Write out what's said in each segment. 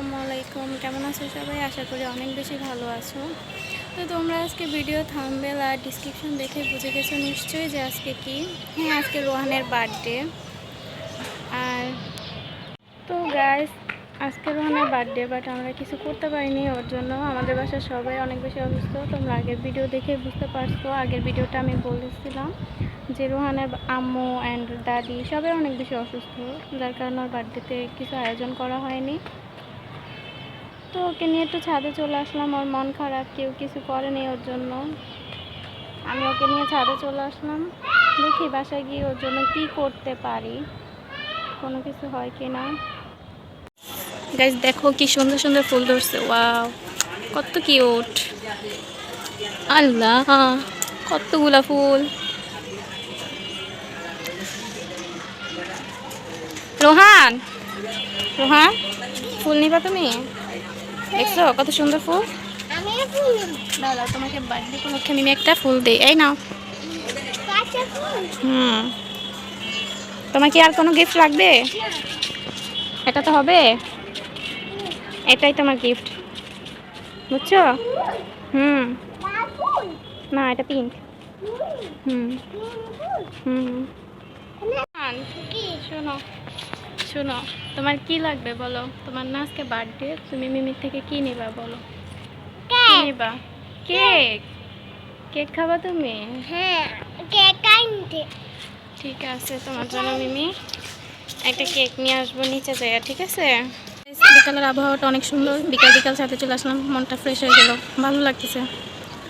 আসসালামু আলাইকুম। কেমন আছো সবাই? আশা করি অনেক বেশি ভালো আছো। তো তোমরা আজকে ভিডিও থাম্বনেল আর ডিসক্রিপশন দেখে বুঝে গেছো নিশ্চয়ই যে আজকে কি। হ্যাঁ, আজকে রোহানের বার্থডে। আর তো গাইস, আজকে রোহানের বার্থডে, বাট আমরা কিছু করতে পারিনি ওর জন্য। আমাদের বাসার সবাই অনেক বেশি অসুস্থ। তোমরা আগের ভিডিও দেখে বুঝতে পারছো। আগের ভিডিওটা আমি বলেছিলাম যে রোহানের আম্মু অ্যান্ড দাদি সবাই অনেক বেশি অসুস্থ, যার কারণে ওর বার্থডেতে কিছু আয়োজন করা হয়নি। তো ওকে নিয়ে একটু ছাদে চলে আসলাম। ওর মন খারাপ, কেউ কিছু করেনি ওর জন্য। আমি ওকে নিয়ে ছাদে চলে আসলাম। দেখি বাসায় গিয়ে ওর জন্য কী করতে পারি, কোনো কিছু হয় কি না। গাইস দেখো কি সুন্দর সুন্দর ফুল ধরছে। ওয়াও, কত কিউট! আল্লাহ, কতগুলা ফুল! রোহান, রোহান, ফুল নিবা তুমি? দেখছো কত সুন্দর ফুল। দাদা তোমাকে বার্থডে উপলক্ষে আমি একটা ফুল দিই, এই নাও। তোমার কি আর কোনো গিফট লাগবে? এটা তো হবে, এটাই তোমার গিফট, বুঝছো? হুম, না এটা পিঙ্ক। হুম হুম শোনো শোনো, তোমার কি লাগবে বলো? তোমার না আজকে বার্থডে, তুমি মিমির থেকে কি নিবা বলো? কি নিবা? কেক? কেক খাবা তুমি? হ্যাঁ, কেক আনতে। ঠিক আছে, তোমার জন্য মিমি একটা কেক নিয়ে আসবো নিচে যায়, ঠিক আছে? বিকালের আবহাওয়াটা অনেক সুন্দর। বিকাল বিকাল সাথে চলে আসলাম, মনটা ফ্রেশ হয়ে গেল, ভালো লাগতেছে।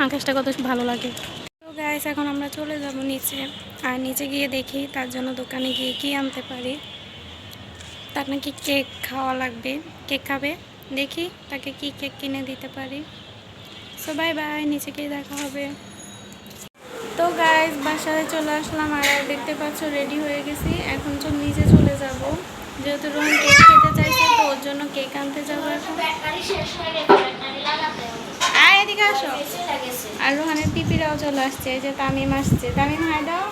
আকাশটা কত ভালো লাগে। তো গাইস, এখন আমরা চলে যাব নিচে। আর নিচে গিয়ে দেখি তার জন্য দোকানে গিয়ে কি আনতে পারি। তার নাকি কেক খাওয়া লাগবে, কেক খাবে। দেখি তাকে কি কেক কিনে দিতে পারি। সো বাই বাই, নিচে গিয়ে দেখা হবে। তো গাইস, বাসায় চলে আসলাম আর দেখতে পাচ্ছ রেডি হয়ে গেছি। এখন তো নিচে চলে যাব, যেহেতু রোহন কেক খেতে চাইছে, তো ওর জন্য কেক আনতে যাবো এখন। আর এদিকে আসো। আর রোহানের পিপিরাও চলে আসছে, এই যে তামিম আসছে। তামিম হাই দাও,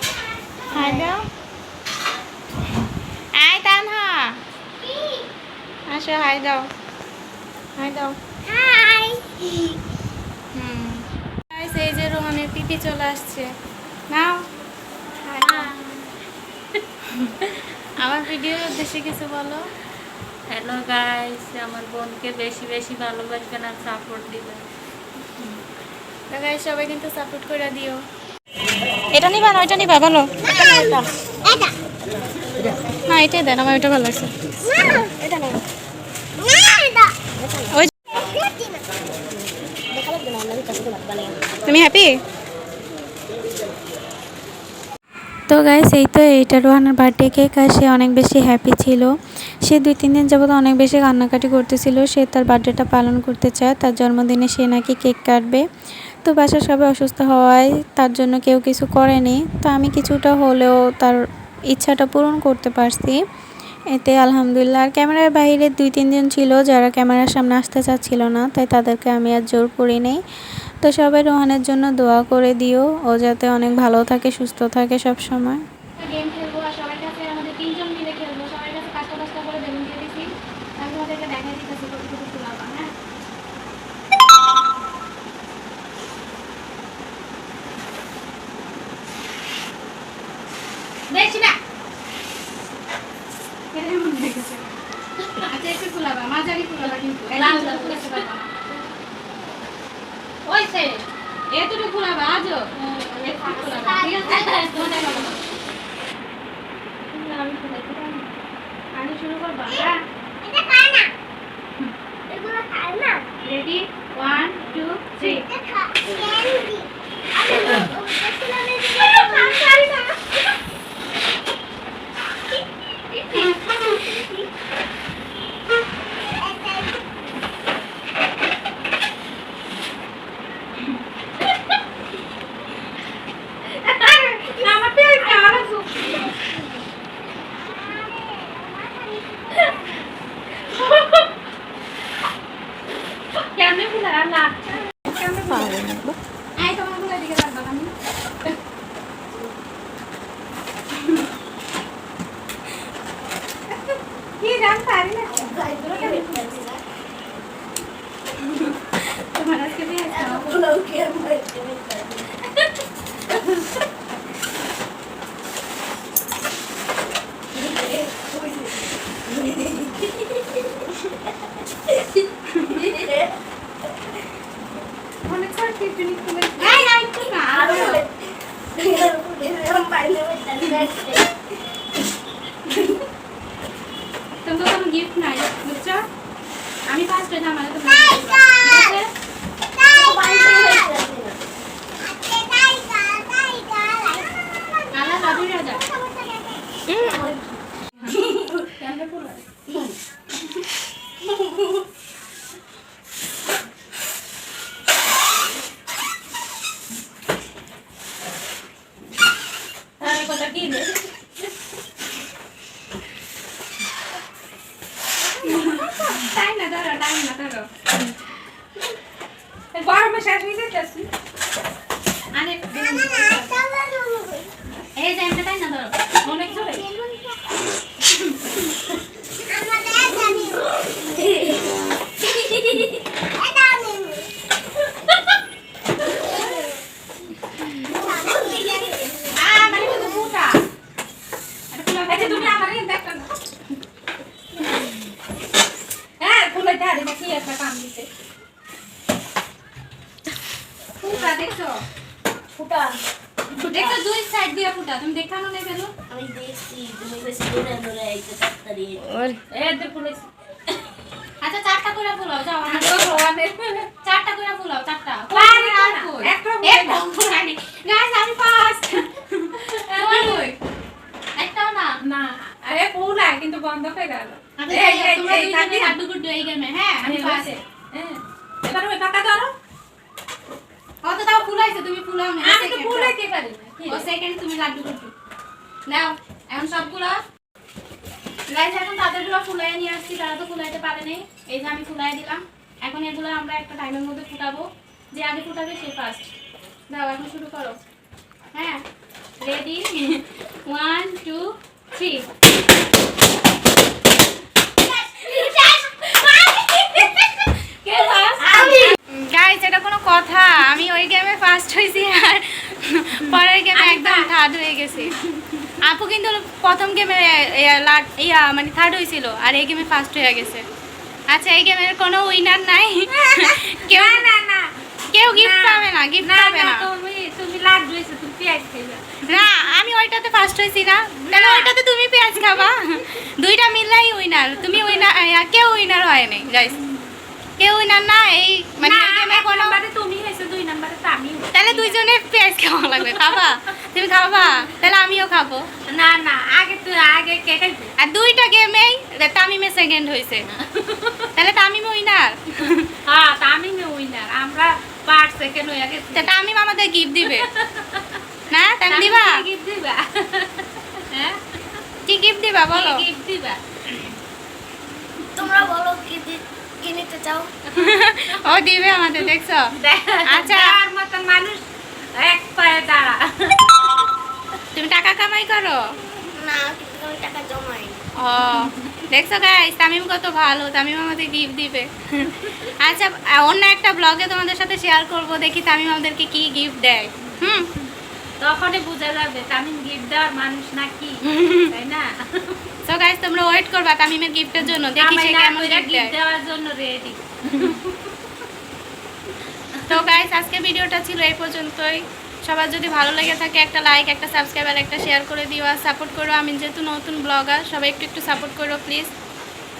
হাই দাও। আয় তানহা, আসো, হাই দাও, হাই দাও। হাই। গাইস, এই যে রোহানের পিপি চলে আসছে, নাও। হাই দাও। আমার ভিডিওর উদ্দেশ্যে কিছু বলো। হ্যালো গাইস, আমার বোনকে বেশি বেশি ভালোবাসবেন আর সাপোর্ট দিবেন। তো গাইস, সবাই কিন্তু সাপোর্ট করে দিও। এটা নিবা না ওইটা নিবা বলো? এটা। না এটাই দেন, আমার ওইটা ভালো লাগছে। এটা নেই। না এটা। ওই তুমি হ্যাপি? তো গাইস, এই তো এইটা রোহানের বার্থডে কেক, আর সে অনেক বেশি হ্যাপি ছিল। সে 2-3 দিন যাবত অনেক বেশি কান্নাকাটি করতেছিল। সে তার বার্থডেটা পালন করতে চায়, তার জন্মদিনে সে নাকি কেক কাটবে। তো বাসার সবাই অসুস্থ হওয়ায় তার জন্য কেউ কিছু করেনি। তো আমি কিছুটা হলেও তার ইচ্ছাটা পূরণ করতে পারছি, এতে আলহামদুলিল্লাহ। আর ক্যামেরার বাইরে 2-3 জন ছিল যারা ক্যামেরার সামনে আসতে চাচ্ছিল না, তাই তাদেরকে আমি আর জোর করি নেই। তো সবাই রোহানের জন্য দোয়া করে দিও, ও যাতে অনেক ভালো থাকে, সুস্থ থাকে সব সময়। গেম খেলবো আর সবার কাছে আমাদের 3 জন মিলে খেলবো। সবার কাছে 5টা করে বেলুন দিয়ে দিছি। আমি তোমাদেরকে দেখাই দিতেছি কতটুকু ফুলাবা। হ্যাঁ, বেশি না, এমন হয়ে গেছে। আচ্ছা একটু ফুলাবা, মাঝারি ফুলাবা, কিন্তু লাল লাল ফুলাতে পারবা না। ওই সে এতটুকু ফুলাবা, আজও একটু ফুলাবা, ঠিক আছে? তোমাদের ভালো না। আমি ফুলাইতে পারি না। আমি শুরু করবো। হ্যাঁ, এটা খায় না। এগুলো খায় না। রেডি, 1 2 3। এটা ক্যান্ডি। আমি বলছিলাম এটা খায় না। কেমনে ফুলা আল্লাহ, কেমনে ফুলা? আই তোমার ফুলা দিকে রাখবা আমি। কি জান পারি না। আমি ফার্স্ট হইলাম মানে তুমি আলা লাভি রাজা আরে কথা কি রে টাইম না ধরো গরমে শেষ হয়ে যাচ্ছে আরে এই যে এমটা টাইম না ধরো অনেক জোরে তুমি আমার দেখো না হ্যাঁ ফুলে ধারে নাকি একটা কাম দিতে ফুটা দেখছো ফুটা দেখো দুই সাইড দিয়ে ফুটা তুমি দেখানো না গেল আমি দেখছি তুমি বেশি দূরে দূরে আইতে তাড়াতাড়ি এদের পুলিশ আচ্ছা চারটা করে ফুলাও যাও আমার চারটা করে ফুলাও চারটা গাইস আমি ফার্স্ট একটাও না না আরে পুরা কিন্তু বন্ধ হয়ে গেল তোমরা দুইজনে হাড্ডু গুড্ডু এই গেমে হ্যাঁ আমি ফার্স্ট হ্যাঁ এবার ওই পাতা ধরো কত তাও ফুলাইছো তুমি ফুলাও না আমি তো ফুলাইতে পারি না ও সেকেন্ড তুমি লাড্ডু গুড্ডু নাও এখন সবগুলো গাইস এখন তাদেরগুলো ফুলাই নিয়ে আসছি তারা তো ফুলাইতে পারে নাই এই যে আমি ফুলাই দিলাম এখন এগুলো আমরা একটা টাইমের মধ্যে ফুটাবো যে আগে ফুটাবে সে ফার্স্ট দাও এখন শুরু করো হ্যাঁ রেডি 1 2 3 কে ফার্স্ট আমি গাইস এটা কোনো কথা আমি ওই গেমে ফার্স্ট হইছি আর পরের গেমে একদম থার্ড হয়ে গেছি আপু কিন্তু প্রথম গেমে মানে থার্ড হয়েছিল আর এই গেমে ফার্স্ট হয়ে গেছে আচ্ছা এই গেমের কোনো উইনার নাই কেউ না কেউ গিফট পাবে না গিফট পাবে না তুমি লাড্ডু হইছে তুমি পেঁয়াজ খাইবা না আমি ওইটাতে ফার্স্ট হয়েছি না তাহলে ওইটাতে তুমি পেঁয়াজ খাবা দুইটা মিললাই উইনার তুমি উইনার কেউ উইনার হয় নাই গাইস কেউ উইনার না এই মানে এই গেমে কোনো নাম্বারে তুমি হইছে দুই নাম্বারে তো আমি তাহলে দুইজনে পেঁয়াজ খাওয়া লাগবে খাবা তুমি খাবা তাহলে আমিও খাবো না আগে কে খাইবে আর দুইটা গেমেই তামিমে সেকেন্ড হয়েছে তাহলে তামিম উইনার হ্যাঁ তামিমে উইনার আমরা পার্ট সেকেন্ড হয়ে গেছি তা তামিম আমাদের গিফট দিবে না তামিম দিবা গিফট দিবা হ্যাঁ কি গিফট দিবা বলো গিফট দিবা তোমরা বলো কি নিতে চাও ও দিবে আমাদের দেখছো আচ্ছা। আর মতন মানুষ এক পায়ে দাঁড়া তুমি টাকা কামাই করো না কিন্তু আমি টাকা জমাই ও দেখছো গাইস তামিম কত ভালো তামিম আমাদের গিফট দিবে আচ্ছা অন্য একটা ব্লগে তোমাদের সাথে শেয়ার করব দেখি তামিম আমাদেরকে কি গিফট দেয় তখনই বোঝা যাবে তামিম গিফট দেওয়ার মানুষ নাকি তাই না সো গাইস তোমরা ওয়েট করবা তামিমের গিফটের জন্য দেখি সে কেমন গিফট গিফট দেয় দেওয়ার জন্য রেডি তো গাইস আজকে ভিডিওটা ছিল এই পর্যন্তই সবার যদি ভালো লেগে থাকে একটা লাইক একটা সাবস্ক্রাইব আর একটা শেয়ার করে দিও আর সাপোর্ট করো আমি যেহেতু নতুন ব্লগার সবাই একটু সাপোর্ট করো প্লিজ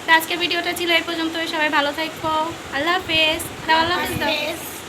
তো আজকে ভিডিওটা ছিল এই পর্যন্তই সবাই ভালো থাকো আল্লাহ হাফেজ আল্লাহ হাফেজ।